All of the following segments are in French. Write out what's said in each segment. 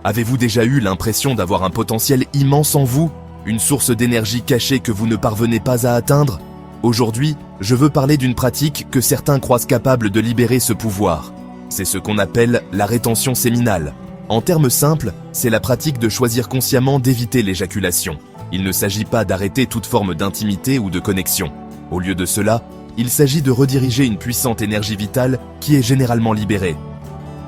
Avez-vous déjà eu l'impression d'avoir un potentiel immense en vous, une source d'énergie cachée que vous ne parvenez pas à atteindre? Aujourd'hui, je veux parler d'une pratique que certains croient capable de libérer ce pouvoir. C'est ce qu'on appelle la rétention séminale. En termes simples, c'est la pratique de choisir consciemment d'éviter l'éjaculation. Il ne s'agit pas d'arrêter toute forme d'intimité ou de connexion. Au lieu de cela, il s'agit de rediriger une puissante énergie vitale qui est généralement libérée.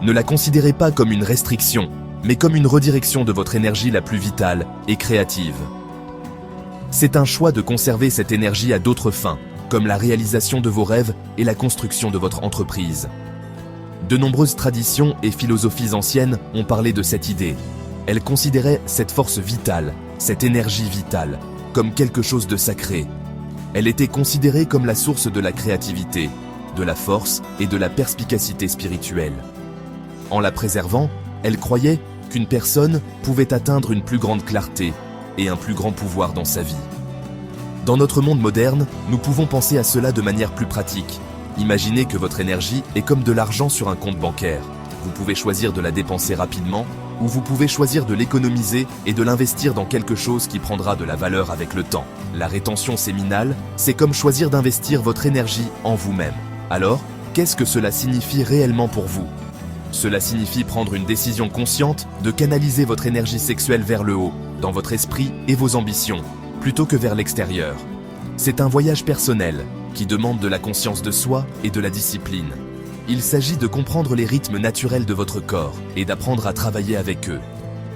Ne la considérez pas comme une restriction, mais comme une redirection de votre énergie la plus vitale et créative. C'est un choix de conserver cette énergie à d'autres fins, comme la réalisation de vos rêves et la construction de votre entreprise. De nombreuses traditions et philosophies anciennes ont parlé de cette idée. Elles considéraient cette force vitale, cette énergie vitale, comme quelque chose de sacré. Elle était considérée comme la source de la créativité, de la force et de la perspicacité spirituelle. En la préservant, elles croyaient qu'une personne pouvait atteindre une plus grande clarté et un plus grand pouvoir dans sa vie. Dans notre monde moderne, nous pouvons penser à cela de manière plus pratique. Imaginez que votre énergie est comme de l'argent sur un compte bancaire. Vous pouvez choisir de la dépenser rapidement, ou vous pouvez choisir de l'économiser et de l'investir dans quelque chose qui prendra de la valeur avec le temps. La rétention séminale, c'est comme choisir d'investir votre énergie en vous-même. Alors, qu'est-ce que cela signifie réellement pour vous? Cela signifie prendre une décision consciente de canaliser votre énergie sexuelle vers le haut, dans votre esprit et vos ambitions, plutôt que vers l'extérieur. C'est un voyage personnel qui demande de la conscience de soi et de la discipline. Il s'agit de comprendre les rythmes naturels de votre corps et d'apprendre à travailler avec eux.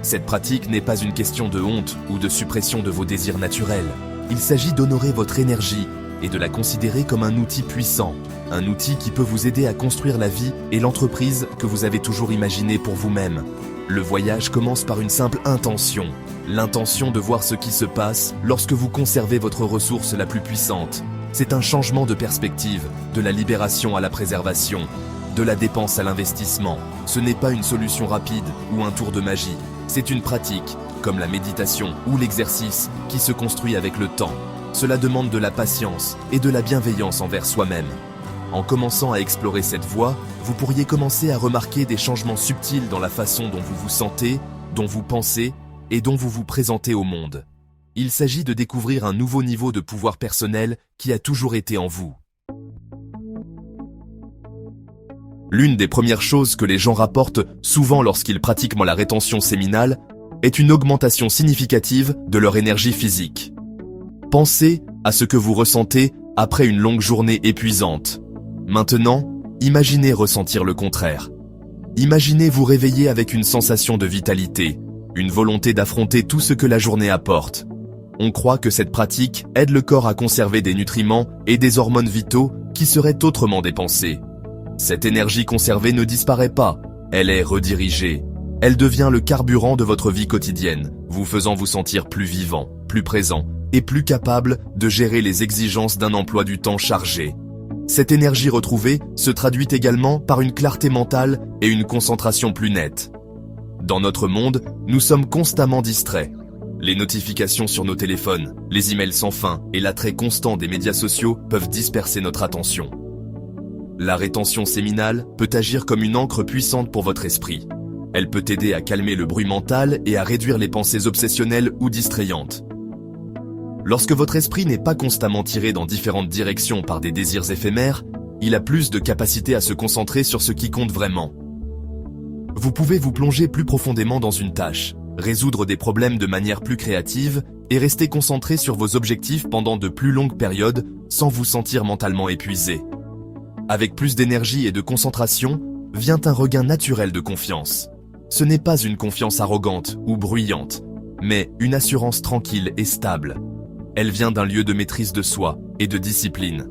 Cette pratique n'est pas une question de honte ou de suppression de vos désirs naturels. Il s'agit d'honorer votre énergie et de la considérer comme un outil puissant, un outil qui peut vous aider à construire la vie et l'entreprise que vous avez toujours imaginée pour vous-même. Le voyage commence par une simple intention, l'intention de voir ce qui se passe lorsque vous conservez votre ressource la plus puissante. C'est un changement de perspective, de la libération à la préservation, de la dépense à l'investissement. Ce n'est pas une solution rapide ou un tour de magie, c'est une pratique, comme la méditation ou l'exercice, qui se construit avec le temps. Cela demande de la patience et de la bienveillance envers soi-même. En commençant à explorer cette voie, vous pourriez commencer à remarquer des changements subtils dans la façon dont vous vous sentez, dont vous pensez et dont vous vous présentez au monde. Il s'agit de découvrir un nouveau niveau de pouvoir personnel qui a toujours été en vous. L'une des premières choses que les gens rapportent souvent lorsqu'ils pratiquent la rétention séminale est une augmentation significative de leur énergie physique. Pensez à ce que vous ressentez après une longue journée épuisante. Maintenant, imaginez ressentir le contraire. Imaginez vous réveiller avec une sensation de vitalité, une volonté d'affronter tout ce que la journée apporte. On croit que cette pratique aide le corps à conserver des nutriments et des hormones vitaux qui seraient autrement dépensés. Cette énergie conservée ne disparaît pas, elle est redirigée. Elle devient le carburant de votre vie quotidienne, vous faisant vous sentir plus vivant, plus présent et plus capable de gérer les exigences d'un emploi du temps chargé. Cette énergie retrouvée se traduit également par une clarté mentale et une concentration plus nette. Dans notre monde, nous sommes constamment distraits. Les notifications sur nos téléphones, les emails sans fin et l'attrait constant des médias sociaux peuvent disperser notre attention. La rétention séminale peut agir comme une ancre puissante pour votre esprit. Elle peut aider à calmer le bruit mental et à réduire les pensées obsessionnelles ou distrayantes. Lorsque votre esprit n'est pas constamment tiré dans différentes directions par des désirs éphémères, il a plus de capacité à se concentrer sur ce qui compte vraiment. Vous pouvez vous plonger plus profondément dans une tâche, résoudre des problèmes de manière plus créative et rester concentré sur vos objectifs pendant de plus longues périodes sans vous sentir mentalement épuisé. Avec plus d'énergie et de concentration, vient un regain naturel de confiance. Ce n'est pas une confiance arrogante ou bruyante, mais une assurance tranquille et stable. Elle vient d'un lieu de maîtrise de soi et de discipline.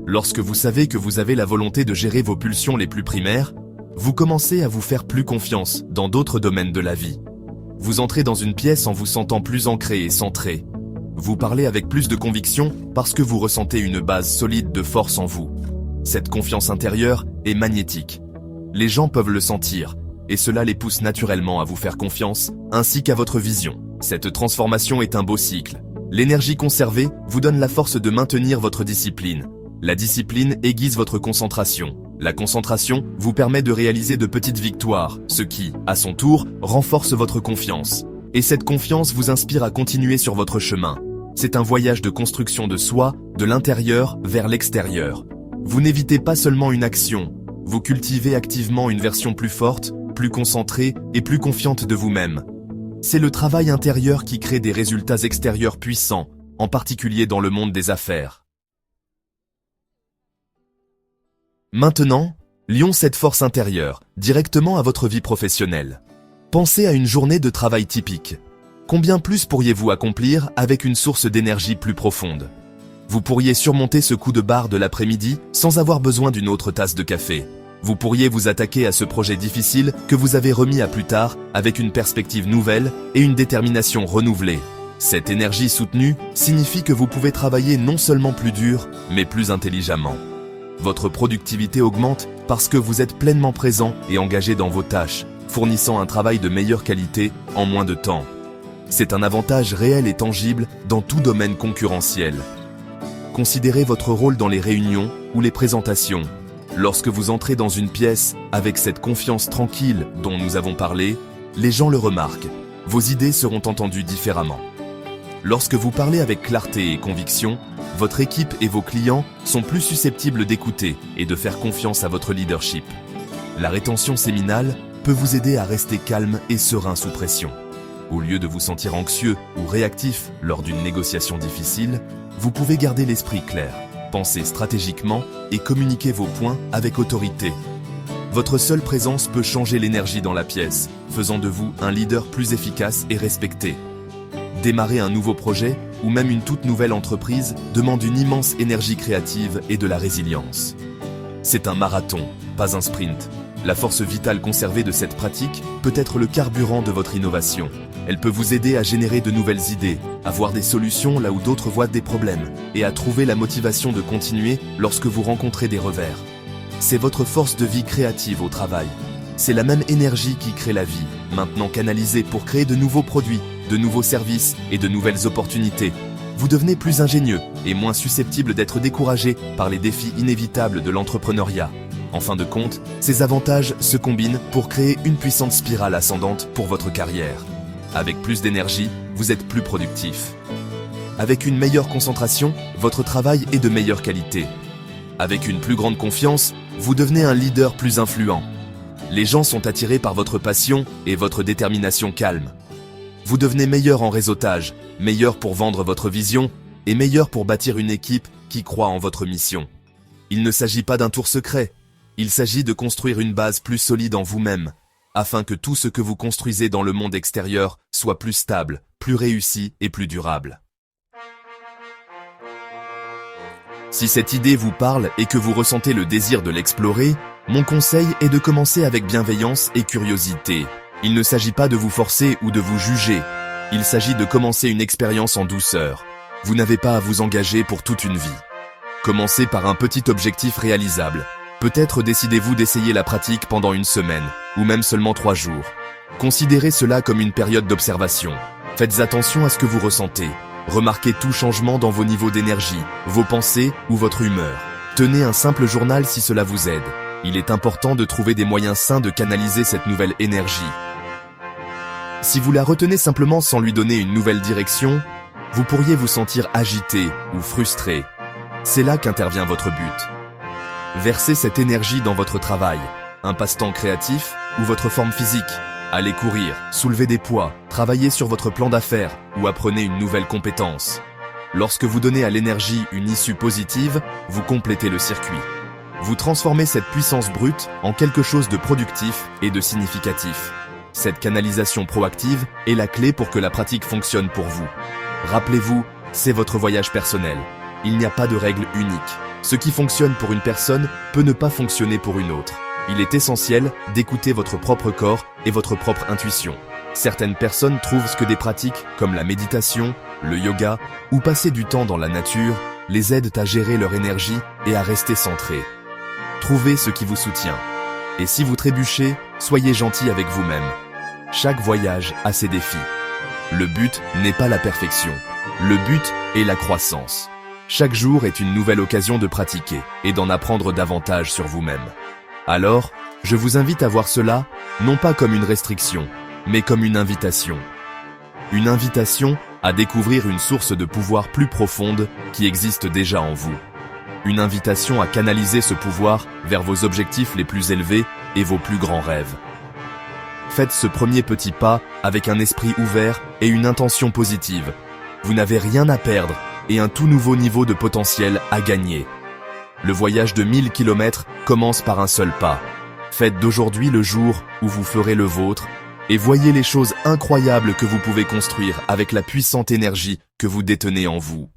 Lorsque vous savez que vous avez la volonté de gérer vos pulsions les plus primaires, vous commencez à vous faire plus confiance dans d'autres domaines de la vie. Vous entrez dans une pièce en vous sentant plus ancré et centré. Vous parlez avec plus de conviction parce que vous ressentez une base solide de force en vous. Cette confiance intérieure est magnétique. Les gens peuvent le sentir, et cela les pousse naturellement à vous faire confiance, ainsi qu'à votre vision. Cette transformation est un beau cycle. L'énergie conservée vous donne la force de maintenir votre discipline. La discipline aiguise votre concentration. La concentration vous permet de réaliser de petites victoires, ce qui, à son tour, renforce votre confiance. Et cette confiance vous inspire à continuer sur votre chemin. C'est un voyage de construction de soi, de l'intérieur vers l'extérieur. Vous n'évitez pas seulement une action, vous cultivez activement une version plus forte, plus concentrée et plus confiante de vous-même. C'est le travail intérieur qui crée des résultats extérieurs puissants, en particulier dans le monde des affaires. Maintenant, lions cette force intérieure directement à votre vie professionnelle. Pensez à une journée de travail typique. Combien plus pourriez-vous accomplir avec une source d'énergie plus profonde? Vous pourriez surmonter ce coup de barre de l'après-midi sans avoir besoin d'une autre tasse de café. Vous pourriez vous attaquer à ce projet difficile que vous avez remis à plus tard avec une perspective nouvelle et une détermination renouvelée. Cette énergie soutenue signifie que vous pouvez travailler non seulement plus dur, mais plus intelligemment. Votre productivité augmente parce que vous êtes pleinement présent et engagé dans vos tâches, fournissant un travail de meilleure qualité en moins de temps. C'est un avantage réel et tangible dans tout domaine concurrentiel. Considérez votre rôle dans les réunions ou les présentations. Lorsque vous entrez dans une pièce avec cette confiance tranquille dont nous avons parlé, les gens le remarquent. Vos idées seront entendues différemment. Lorsque vous parlez avec clarté et conviction, votre équipe et vos clients sont plus susceptibles d'écouter et de faire confiance à votre leadership. La rétention séminale peut vous aider à rester calme et serein sous pression. Au lieu de vous sentir anxieux ou réactif lors d'une négociation difficile, vous pouvez garder l'esprit clair, penser stratégiquement et communiquer vos points avec autorité. Votre seule présence peut changer l'énergie dans la pièce, faisant de vous un leader plus efficace et respecté. Démarrer un nouveau projet ou même une toute nouvelle entreprise demande une immense énergie créative et de la résilience. C'est un marathon, pas un sprint. La force vitale conservée de cette pratique peut être le carburant de votre innovation. Elle peut vous aider à générer de nouvelles idées, à voir des solutions là où d'autres voient des problèmes, et à trouver la motivation de continuer lorsque vous rencontrez des revers. C'est votre force de vie créative au travail. C'est la même énergie qui crée la vie, maintenant canalisée pour créer de nouveaux produits, de nouveaux services et de nouvelles opportunités. Vous devenez plus ingénieux et moins susceptible d'être découragé par les défis inévitables de l'entrepreneuriat. En fin de compte, ces avantages se combinent pour créer une puissante spirale ascendante pour votre carrière. Avec plus d'énergie, vous êtes plus productif. Avec une meilleure concentration, votre travail est de meilleure qualité. Avec une plus grande confiance, vous devenez un leader plus influent. Les gens sont attirés par votre passion et votre détermination calme. Vous devenez meilleur en réseautage, meilleur pour vendre votre vision et meilleur pour bâtir une équipe qui croit en votre mission. Il ne s'agit pas d'un tour secret. Il s'agit de construire une base plus solide en vous-même, afin que tout ce que vous construisez dans le monde extérieur soit plus stable, plus réussi et plus durable. Si cette idée vous parle et que vous ressentez le désir de l'explorer, mon conseil est de commencer avec bienveillance et curiosité. Il ne s'agit pas de vous forcer ou de vous juger. Il s'agit de commencer une expérience en douceur. Vous n'avez pas à vous engager pour toute une vie. Commencez par un petit objectif réalisable. Peut-être décidez-vous d'essayer la pratique pendant une semaine, ou même seulement 3 jours. Considérez cela comme une période d'observation. Faites attention à ce que vous ressentez. Remarquez tout changement dans vos niveaux d'énergie, vos pensées ou votre humeur. Tenez un simple journal si cela vous aide. Il est important de trouver des moyens sains de canaliser cette nouvelle énergie. Si vous la retenez simplement sans lui donner une nouvelle direction, vous pourriez vous sentir agité ou frustré. C'est là qu'intervient votre but. Versez cette énergie dans votre travail, un passe-temps créatif ou votre forme physique. Allez courir, soulevez des poids, travaillez sur votre plan d'affaires ou apprenez une nouvelle compétence. Lorsque vous donnez à l'énergie une issue positive, vous complétez le circuit. Vous transformez cette puissance brute en quelque chose de productif et de significatif. Cette canalisation proactive est la clé pour que la pratique fonctionne pour vous. Rappelez-vous, c'est votre voyage personnel. Il n'y a pas de règle unique. Ce qui fonctionne pour une personne peut ne pas fonctionner pour une autre. Il est essentiel d'écouter votre propre corps et votre propre intuition. Certaines personnes trouvent que des pratiques comme la méditation, le yoga ou passer du temps dans la nature les aident à gérer leur énergie et à rester centrés. Trouvez ce qui vous soutient. Et si vous trébuchez, soyez gentil avec vous-même. Chaque voyage a ses défis. Le but n'est pas la perfection. Le but est la croissance. Chaque jour est une nouvelle occasion de pratiquer et d'en apprendre davantage sur vous-même. Alors, je vous invite à voir cela, non pas comme une restriction, mais comme une invitation. Une invitation à découvrir une source de pouvoir plus profonde qui existe déjà en vous. Une invitation à canaliser ce pouvoir vers vos objectifs les plus élevés et vos plus grands rêves. Faites ce premier petit pas avec un esprit ouvert et une intention positive. Vous n'avez rien à perdre et un tout nouveau niveau de potentiel à gagner. Le voyage de 1000 km commence par un seul pas. Faites d'aujourd'hui le jour où vous ferez le vôtre et voyez les choses incroyables que vous pouvez construire avec la puissante énergie que vous détenez en vous.